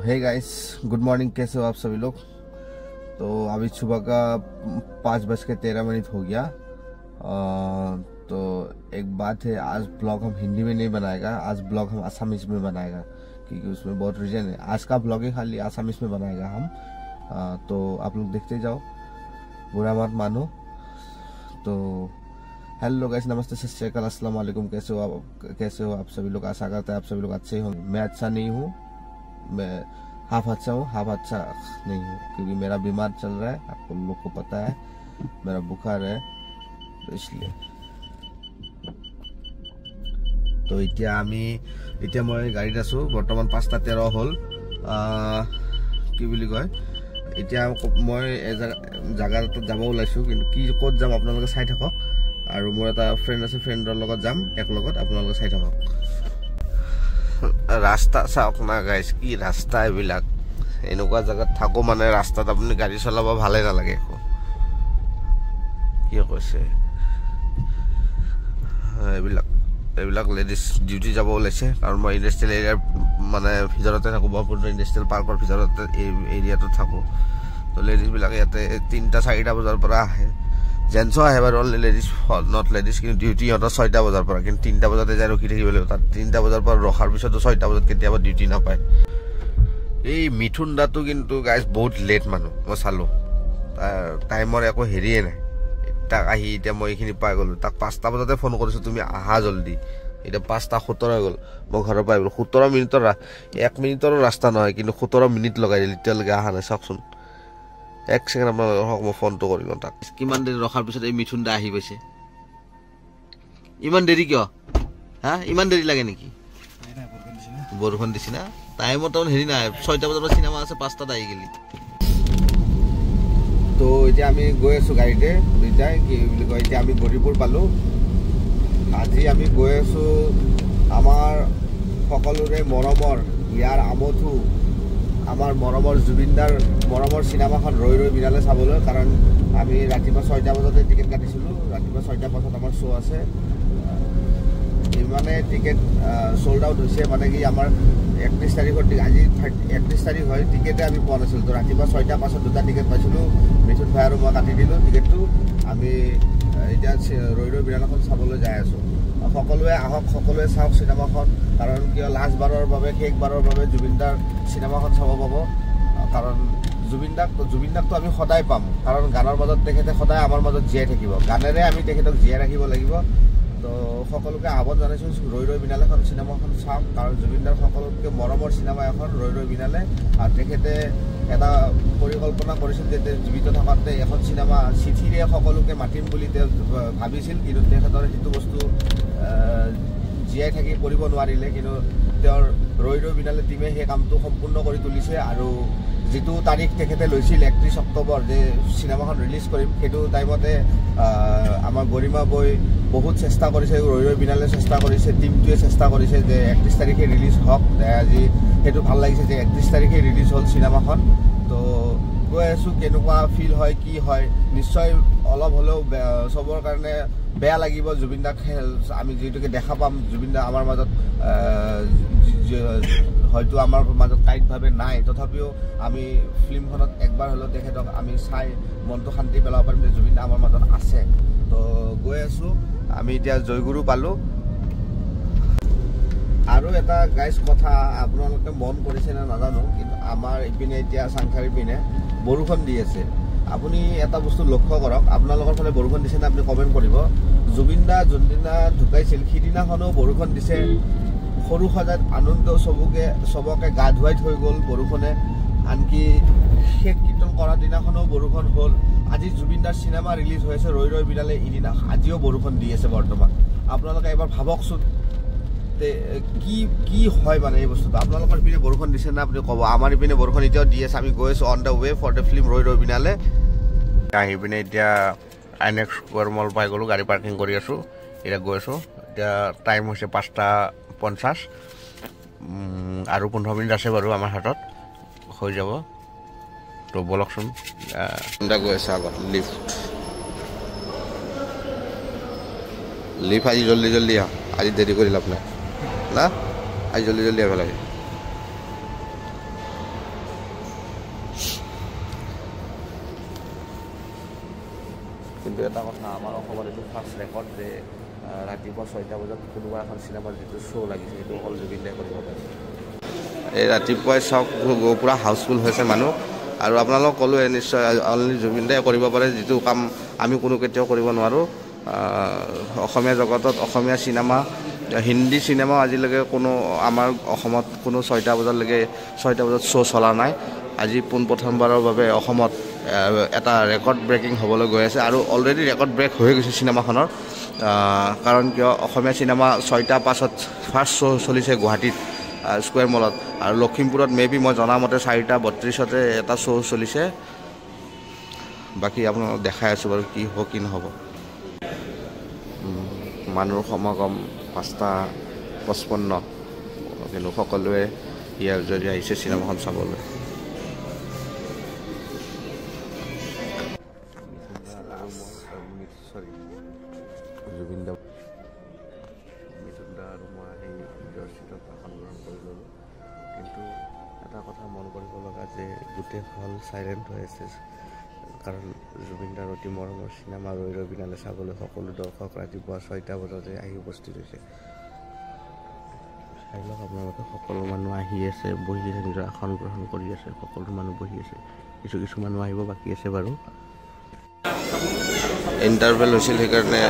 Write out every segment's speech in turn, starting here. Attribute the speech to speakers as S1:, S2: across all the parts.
S1: Hey guys, good morning. कैसे हो आप सभी लोग? तो अभी सुबह का 5:13 हो गया। तो एक बात है, आज ब्लॉग हम हिंदी में नहीं बनाएगा, आज ब्लॉग हम आसामीज में बनाएगा, क्योंकि उसमें बहुत रीजन है। आज का ब्लॉग ही खाली आसामीज में बनाएगा हम। तो आप लोग देखते जाओ, बुरा मत मानो। तो हेलो गाइस, नमस्ते, सत श्री अकाल, अस्सलाम वालेकुम। कैसे हो आप सभी लोग? आशा करते हैं आप सभी लोग अच्छे ही होंगे। मैं अच्छा नहीं हूँ, मैं हाफ अच्छा हूँ, हाफ अच्छा नहीं हूँ, क्योंकि मेरा बीमार चल रहा है। आपको लोग को पता है, मेरा बुखार है, तो इसलिए। तो এতিয়া মই গাড়ীত আছো। বৰ্তমান 5:13 হ'ল। কি বুলি কয়, এতিয়া মই জাগা এটাত যাব ওলাইছো, কিন্তু কি ক'ত যাম আপোনালোকে চাই থাকক। আৰু মোৰ এটা ফ্ৰেণ্ড আছে, ফ্ৰেণ্ডৰ লগত যাম এক লগত, আপোনালোকে চাই থাকক। ৰাস্তা চাওক না গাইছ, কি ৰাস্তা এইবিলাক। এনেকুৱা জাগাত থাকো মানে ৰাস্তাত আপুনি গাড়ী চলাব ভালে নালাগে একো। কি কৈছে এইবিলাক লেডিজ ডিউটি যাব ওলাইছে, কাৰণ মই ইণ্ডাষ্ট্ৰিয়েল এৰিয়াৰ মানে ভিতৰতে থাকোঁ, ব্ৰহ্মপুত্ৰ ইণ্ডাষ্ট্ৰিয়েল পাৰ্কৰ ভিতৰতে এই এৰিয়াটোত থাকোঁ। তো লেডিজবিলাকে ইয়াতে 3-4 বজাৰ পৰা আহে। জেন্টছো আহে বাৰু, অনলি লেডিজ নট লেডিজ, কিন্তু ডিউটি সিহঁতৰ 6 বজাৰ পৰা, কিন্তু 3 বজাতে যাই ৰখি থাকিব লাগিব। তাত 3 বজাৰ পৰা ৰখাৰ পিছতো 6 বজাত কেতিয়াবা ডিউটি নাপায়। এই মিথুন দাটো কিন্তু গাইজ বহুত লেট মানুহ, মই চালোঁ, তাৰ টাইমৰ একো হেৰিয়ে নাই। তাক আহি এতিয়া মই এইখিনি পাই গ'লোঁ, তাক 5 বজাতে ফোন কৰিছোঁ, তুমি আহা জল্দি। এতিয়া 5:17 হৈ গ'ল, মই ঘৰৰ পৰা আহিলোঁ। 17 মিনিটৰ 1 মিনিটৰো ৰাস্তা নহয়, কিন্তু 17 মিনিট লগাই দিল, এতিয়ালৈকে অহা নাই। চাওকচোন, 1 ছেকেণ্ড আপোনালোকে ৰখক, মই ফোনটো কৰি লওঁ তাক। কিমান দেৰি ৰখাৰ পিছত এই মিথুন দা আহি পাইছে। ইমান দেৰি কিয়? ইমান দেৰি লাগে নেকি? বৰষুণ দিছি না, টাইমত হেৰি নাই। 6 বজাৰ পৰা চিনেমা আছে, 5টাত আহি গেলি। তো এতিয়া আমি গৈ আছোঁ গাড়ীতে দুইটাই। কি বুলি কয়, এতিয়া আমি গৌৰীপুৰ পালোঁ। আজি আমি গৈ আছোঁ আমাৰ সকলোৰে মৰমৰ, ইয়াৰ আমঠু, আমাৰ মৰমৰ জুবিনদাৰ মৰমৰ চিনেমাখন ৰৈ ৰৈ বিনালে চাবলৈ। কাৰণ আমি ৰাতিপুৱা 6 বজাতে টিকেট কাটিছিলোঁ, ৰাতিপুৱা 6:05 আমাৰ শ্ব' আছে। ইমানে টিকেট চল্ড আউট হৈছে, মানে কি আমাৰ 31 তাৰিখৰ, আজি 31 তাৰিখ হয়, টিকেটে আমি পোৱা নাছিলোঁ। তো ৰাতিপুৱা 6:05 2টা টিকেট পাইছিলোঁ, মিথুন ভাই আৰু মই কাটি দিলোঁ টিকেটটো। আমি এতিয়া ৰৈ ৰৈ বিনালখন চাবলৈ যাই আছোঁ। সকলোৱে আহক, সকলোৱে চাওক চিনেমাখন, কাৰণ কিয় লাষ্টবাৰৰ বাবে, শেষবাৰৰ বাবে জুবিনদাৰ চিনেমাখন চাব পাব। কাৰণ জুবিনদাকতো আমি সদায় পাম, কাৰণ গানৰ মাজত তেখেতে সদায় আমাৰ মাজত জীয়াই থাকিব। গানেৰে আমি তেখেতক জীয়াই ৰাখিব লাগিব। তো সকলোকে আহ্বান জনাইছোঁ, ৰৈ ৰৈ বিনালে এখন চিনেমাখন চাওক, কাৰণ জুবিনদাৰ সকলোতকৈ মৰমৰ চিনেমা এখন ৰৈ ৰৈ বিনালে। আৰু তেখেতে এটা পৰিকল্পনা কৰিছিল যে জীৱিত থকাতে এখন চিনেমা চিঠিৰে সকলোকে মাতিম বুলি তেওঁ ভাবিছিল, কিন্তু তেখেতৰ সেইটো বস্তু জীয়াই থাকি কৰিব নোৱাৰিলে। কিন্তু তেওঁৰ ৰৈ ৰৈ বিনালে টিমে সেই কামটো সম্পূৰ্ণ কৰি তুলিছে। আৰু যিটো তাৰিখ তেখেতে লৈছিল 31 অক্টোবৰ যে চিনেমাখন ৰিলিজ কৰিম, সেইটো টাইমতে আমাৰ গৰিমা বৈ বহুত চেষ্টা কৰিছে, ৰৈ ৰৈ বিনালে চেষ্টা কৰিছে, টিমটোৱে চেষ্টা কৰিছে যে 31 তাৰিখে ৰিলিজ হওক। আজি সেইটো ভাল লাগিছে যে 31 তাৰিখে ৰিলিজ হ'ল চিনেমাখন। তো গৈ আছোঁ, কেনেকুৱা ফিল হয়, কি হয়, নিশ্চয় অলপ হ'লেও চবৰ কাৰণে বেয়া লাগিব। জুবিনদাক আমি যিহেতুকে দেখা পাম, জুবিনদা আমাৰ মাজত হয়তো আমাৰ মাজত কাইটভাৱে নাই, তথাপিও আমি ফিল্মখনত একবাৰ হ'লেও তেখেতক আমি চাই মনটো শান্তি পেলাব পাৰিম যে জুবিনদা আমাৰ মাজত আছে। তো গৈ আছোঁ, আমি এতিয়া জয়গুৰু পালোঁ। আৰু এটা গাইজ কথা আপোনালোকে মন কৰিছে নে নাজানো, কিন্তু আমাৰ ইপিনে এতিয়া চাংখাৰী পিনে বৰষুণ দি আছে। আপুনি এটা বস্তু লক্ষ্য কৰক, আপোনালোকৰ ফালে বৰষুণ দিছে নে আপুনি কমেণ্ট কৰিব। জুবিনদা যোনদিনা ঢুকাইছিল সিদিনাখনো বৰষুণ দিছে। সৰু সজাত আনন্দ চবকে গা ধুৱাই থৈ গ'ল বৰষুণে। আনকি শেষ কীৰ্তন কৰাৰ দিনাখনো বৰষুণ হ'ল। আজি জুবিনদাৰ চিনেমা ৰিলিজ হৈ আছে ৰৈ ৰৈ বিনালে, ইদিনা আজিও বৰষুণ দি আছে বৰ্তমান। আপোনালোকে এবাৰ ভাবকচোন কি হয় মানে এই বস্তুটো। আপোনালোকৰ ইপিনে বৰষুণ দিছে না আপুনি ক'ব। আমাৰ ইপিনে বৰষুণ এতিয়াও দি আছে। আমি গৈ আছোঁ on the way for the film ৰৈ ৰৈ বিনালে। আহি পিনে এতিয়া আইনেক্স স্কোৱাৰ মল পাই গ'লোঁ, গাড়ী পাৰ্কিং কৰি আছোঁ। এতিয়া গৈ আছোঁ, এতিয়া টাইম হৈছে 5:50। আৰু 15 মিনিট আছে বাৰু আমাৰ হাতত, হৈ যাব। তো বলকচোন, গৈ আছে আগত লিফ্ট আজি জল্দি আহ, আজি দেৰি কৰি লাভ নাই না, আজি জল্দি আহিব লাগে। কিন্তু এটা কথা আমাৰ অসমত এইটো ফাৰ্ষ্ট ৰেকৰ্ড যে ৰাতিপুৱা 6টা বজাত কোনোবা এখন চিনেমাৰ যিটো শ্ব' লাগিছে সেইটো অকল জুবিন দাই কৰিব পাৰে। এই ৰাতিপুৱাই চাওক পূৰা হাউচফুল হৈছে মানুহ আৰু আপোনালোকক ক'লোৱে নিশ্চয় অনলি জুবিন দাই কৰিব পাৰে যিটো কাম আমি কোনো কেতিয়াও কৰিব নোৱাৰোঁ। অসমীয়া জগতত অসমীয়া চিনেমা হিন্দী চিনেমাও আজিলৈকে কোনো আমাৰ অসমত কোনো 6টা বজালৈকে 6টা বজাত শ্ব' চলা নাই। আজি পোনপ্ৰথমবাৰৰ বাবে অসমত এটা ৰেকৰ্ড ব্ৰেকিং হ'বলৈ গৈ আছে আৰু অলৰেডি ৰেকৰ্ড ব্ৰেক হৈ গৈছে চিনেমাখনৰ। কাৰণ কিয় অসমীয়া চিনেমা 6টা 5ত ফাৰ্ষ্ট শ্ব' চলিছে গুৱাহাটীত স্কুৱেৰ মলত আৰু লখিমপুৰত মেবি মই জনামতে 4টা 32তে এটা শ্ব' চলিছে। বাকী আপোনালোকক দেখাই আছোঁ বাৰু কি হ'ব কি নহ'ব। মানুহৰ সমাগম 5টা 55 কিন্তু সকলোৱে ইয়াৰ জৰিয়তে আহিছে চিনেমাখন চাবলৈ। জুবিন দা মিথুন দা আৰু মই আহি নিজৰ চিটত আসন গ্ৰহণ কৰি ল'লোঁ। কিন্তু এটা কথা মন কৰিব লগা যে গোটেই হল চাইলেণ্ট হৈ আছে কাৰণ জুবিন দাৰ অতি মৰমৰ চিনেমা ৰৈ ৰৈ বিনালে চাবলৈ সকলো দৰ্শক ৰাতিপুৱা 6টা বজাতে আহি উপস্থিত হৈছে। চাই লওক আপোনালোকে সকলো মানুহ আহি আছে, বহি আছে, নিজৰ আসন গ্ৰহণ কৰি আছে, সকলো মানুহ বহি আছে। কিছু মানুহ আহিব বাকী আছে বাৰু। ইণ্টাৰভেল হৈছিল সেইকাৰণে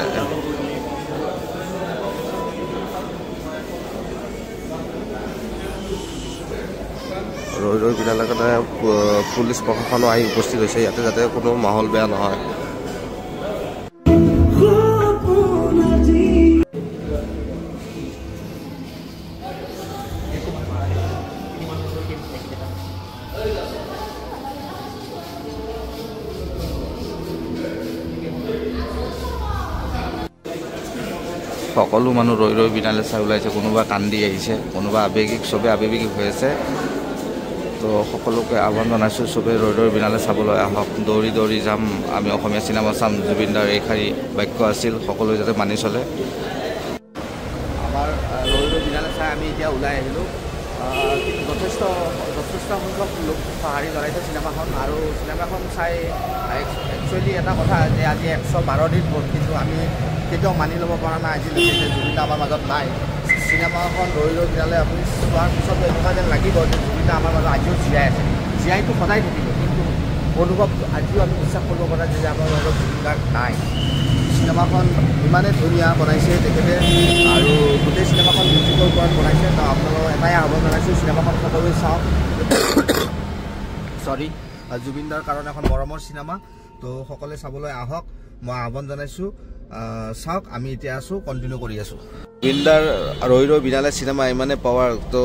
S1: ৰৈ ৰৈ বিনালৈকে পুলিচ প্ৰশাসনো আহি উপস্থিত হৈছে ইয়াতে যাতে কোনো মাহল বেয়া নহয়। সকলো মানুহ ৰৈ ৰৈ বিনালে চাই ওলাইছে, কোনোবা কান্দি আহিছে, কোনোবা আৱেগিক, চবে আৱেগিক হৈ আছে। তো সকলোকে আহ্বান জনাইছোঁ চবে ৰৈ ৰৈ বিনালে চাবলৈ আহক। দৌৰি দৌৰি যাম, আমি অসমীয়া চিনেমা চাম, জুবিন দাৰ এইষাৰি বাক্য আছিল, সকলোৱে যাতে মানি চলে। আমাৰ ৰৈ ৰৈ বিনালে চাই আমি এতিয়া ওলাই আহিলোঁ। যথেষ্ট সংখ্যক লোক সঁহাৰি জনাইছে চিনেমাখন আৰু চিনেমাখন চাই একচুৱেলি এটা কথা যে আজি 112 দিন হ'ল কিন্তু আমি কেতিয়াও মানি ল'ব পৰা নাই আজিলৈকে যে জুবিন দা আমাৰ মাজত নাই। চিনেমাখন ৰৈ ৰৈ বিনালে আপুনি চোৱাৰ পিছত এনেকুৱা যেন লাগিব যে জুবিন দা আমাৰ মাজত আজিও জীয়াই আছে। জীয়াইটো সদায় থাকিব কিন্তু অনুভৱ আজিও আমি বিশ্বাস কৰিব পৰা যে আমাৰ মাজত জুবিন দা নাই। চিনেমাখন ইমানেই ধুনীয়া বনাইছে তেখেতে আৰু গোটেই চিনেমাখন মিউজিকৰ ওপৰত বনাইছে। তো আপোনালোকক এটাই আহ্বান জনাইছোঁ চিনেমাখন সকলোৱে চাওক। জুবিন দাৰ কাৰণে এখন মৰমৰ চিনেমা, তো সকলোৱে চাবলৈ আহক মই আহ্বান জনাইছোঁ। চাওক আমি এতিয়া আছোঁ, কণ্টিনিউ কৰি আছোঁ। জুবিন দাৰ ৰৈ ৰৈ বিনালে চিনেমা ইমানেই পাৱাৰ। তো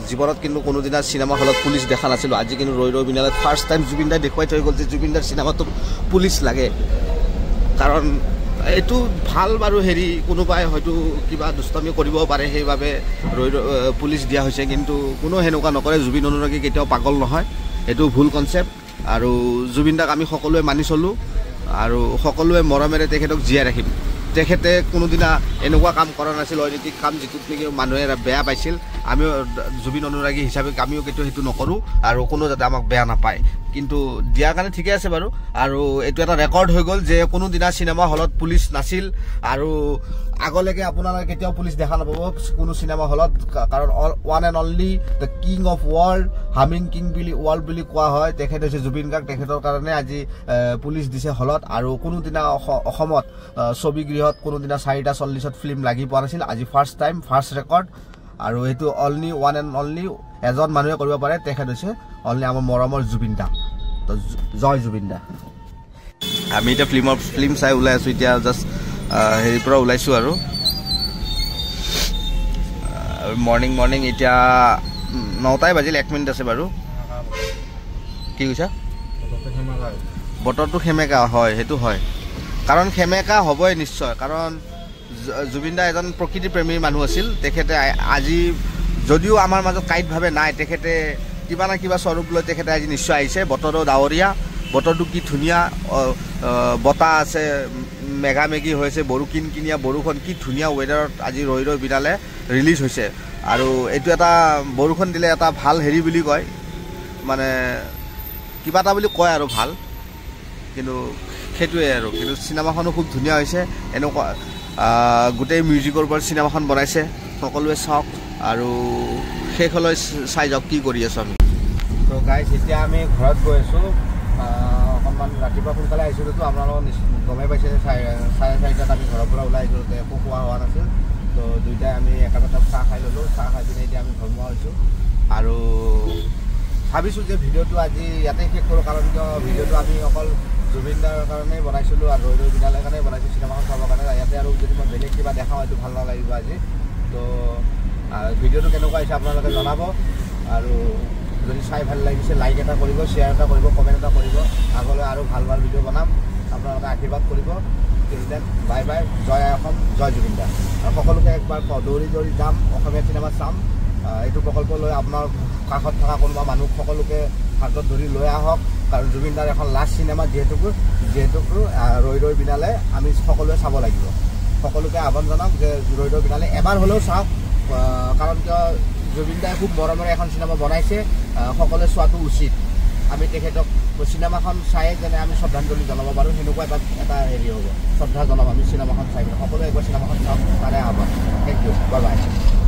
S1: জীৱনত কিন্তু কোনোদিনা চিনেমা হলত পুলিচ দেখা নাছিলোঁ, আজি কিন্তু ৰৈ ৰৈ বিনালে ফাৰ্ষ্ট টাইম জুবিন দাই দেখুৱাই থৈ গ'ল যে জুবিন দাৰ চিনেমাটো পুলিচ লাগে। কাৰণ এইটো ভাল বাৰু কোনোবাই হয়তো কিবা দুষ্টামি কৰিব পাৰে সেইবাবে পুলিচ দিয়া হৈছে, কিন্তু কোনো সেনেকুৱা নকৰে। জুবিন অনুৰাগী কেতিয়াও পাগল নহয়, এইটো ভুল কনচেপ্ট। আৰু জুবিন দাক আমি সকলোৱে মানি চলোঁ আৰু সকলোৱে মৰমেৰে তেখেতক জীয়াই ৰাখিম। তেখেতে কোনোদিনা এনেকুৱা কাম কৰা নাছিল, অনৈতিক কাম যিটোত নেকি মানুহে বেয়া পাইছিল। আমিও জুবিন অনুৰাগী হিচাপে আমিও কেতিয়াও সেইটো নকৰোঁ আৰু কোনো যাতে আমাক বেয়া নাপায়। কিন্তু দিয়াৰ কাৰণে ঠিকে আছে বাৰু। আৰু এইটো এটা ৰেকৰ্ড হৈ গ'ল যে কোনোদিনা চিনেমা হলত পুলিচ নাছিল আৰু আগলৈকে আপোনালোকে কেতিয়াও পুলিচ দেখা নাপাব কোনো চিনেমা হলত। কাৰণ one and only the king of world, humming king world বুলি কোৱা হয় তেখেত হৈছে জুবিন গাৰ্গ। তেখেতৰ কাৰণে আজি পুলিচ দিছে হলত। আৰু কোনোদিনা অসমত ছবিগৃহত কোনোদিনা 4টা 40ত ফিল্ম লাগি পোৱা নাছিল, আজি ফাৰ্ষ্ট টাইম, ফাৰ্ষ্ট ৰেকৰ্ড। আৰু এইটো অনলি ওৱান এণ্ড অনলি এজন মানুহে কৰিব পাৰে, তেখেত হৈছে অনলি আমাৰ মৰমৰ জুবিন দা। তো জয় জুবিন দা। আমি এতিয়া ফিল্ম চাই ওলাই আছোঁ। এতিয়া জাষ্ট হেৰিৰ পৰা ওলাইছোঁ আৰু মৰ্ণিং এতিয়া 9টাই বাজিল, 1 মিনিট আছে বাৰু। কি কৈছা? বতৰটো সেমেকা হয়, সেইটো হয়। কাৰণ সেমেকা হ'বই নিশ্চয়, কাৰণ জুবিন দা এজন প্ৰকৃতিপ্ৰেমী মানুহ আছিল। তেখেতে আজি যদিও আমাৰ মাজত কাইটভাৱে নাই, তেখেতে কিবা না কিবা স্বৰূপ লৈ তেখেতে আজি নিশ্চয় আহিছে। বতৰো ডাৱৰীয়া, বতৰটো কি ধুনীয়া, বতাহ আছে, মেঘামেঘি হৈছে, কিনকিনীয়া বৰষুণ, কি ধুনীয়া ৱেডাৰত আজি ৰৈ ৰৈ বিনালে ৰিলিজ হৈছে। আৰু এইটো এটা বৰষুণ দিলে এটা ভাল বুলি কয়, মানে কিবা এটা বুলি কয় আৰু ভাল। কিন্তু সেইটোৱে আৰু কিন্তু চিনেমাখনো খুব ধুনীয়া হৈছে এনেকুৱা গোটেই মিউজিকৰ ওপৰত চিনেমাখন বনাইছে সকলোৱে চাওক আৰু শেষলৈ চাই যাওক কি কৰি আছোঁ আমি তো গাইজ এতিয়া আমি ঘৰত গৈ আছোঁ অকণমান ৰাতিপুৱা সোনকালে আহিছিলোঁতো আপোনালোকৰ গমেই পাইছে 4:30 আমি ঘৰৰ পৰা ওলাই আহিছিলোঁ একো খোৱা হোৱা নাছিল তো দুইটাই আমি একেলগে চাহ খাই ল'লোঁ চাহ খাই পিনে এতিয়া আমি ঘৰমুৱা হৈছোঁ আৰু ভাবিছোঁ যে ভিডিঅ'টো আজি ইয়াতে শেষ কৰোঁ কাৰণ কিয় ভিডিঅ'টো আমি অকল জুবিন দাৰ কাৰণেই বনাইছিলোঁ আৰু ৰৈ ৰৈ বিনালেৰ কাৰণে বনাইছোঁ চিনেমাখন চাবৰ কাৰণে ইয়াতে আৰু যদি মই বেলেগ কিবা দেখাওঁ এইটো ভাল নালাগিব আজি তো ভিডিঅ'টো কেনেকুৱা হৈছে আপোনালোকে জনাব আৰু যদি চাই ভাল লাগিছে লাইক এটা কৰিব শ্বেয়াৰ এটা কৰিব কমেণ্ট এটা কৰিব আগলৈ আৰু ভাল ভাল ভিডিঅ' বনাম আপোনালোকে আশীৰ্বাদ কৰিব দেন বাই বাই জয় অসম জয় জুবিন দা আৰু সকলোকে একবাৰ দৌৰি দৌৰি যাম অসমীয়া চিনেমা চাম এইটো প্ৰকল্প লৈ আপোনাৰ কাষত থকা কোনোবা মানুহ সকলোকে হাতত ধৰি লৈ আহক কাৰণ জুবিন দাৰ এখন লাষ্ট চিনেমা যিহেতু ৰৈ ৰৈ বিনালে আমি সকলোৱে চাব লাগিব সকলোকে আহ্বান জনাম যে ৰৈ ৰৈ বিনালে এবাৰ হ'লেও চাওক কাৰণ কিয় জুবিন দাই খুব মৰমেৰে এখন চিনেমা বনাইছে সকলোৱে চোৱাটো উচিত আমি তেখেতক চিনেমাখন চাই যেনে আমি শ্ৰদ্ধাঞ্জলি জনাব পাৰোঁ সেনেকুৱা এটা হেৰি হ'ব শ্ৰদ্ধা জনাম আমি চিনেমাখন চাই সকলোৱে একবাৰ চিনেমাখন চাওক তাৰে আহ্বান থেংক ইউ বাই বাই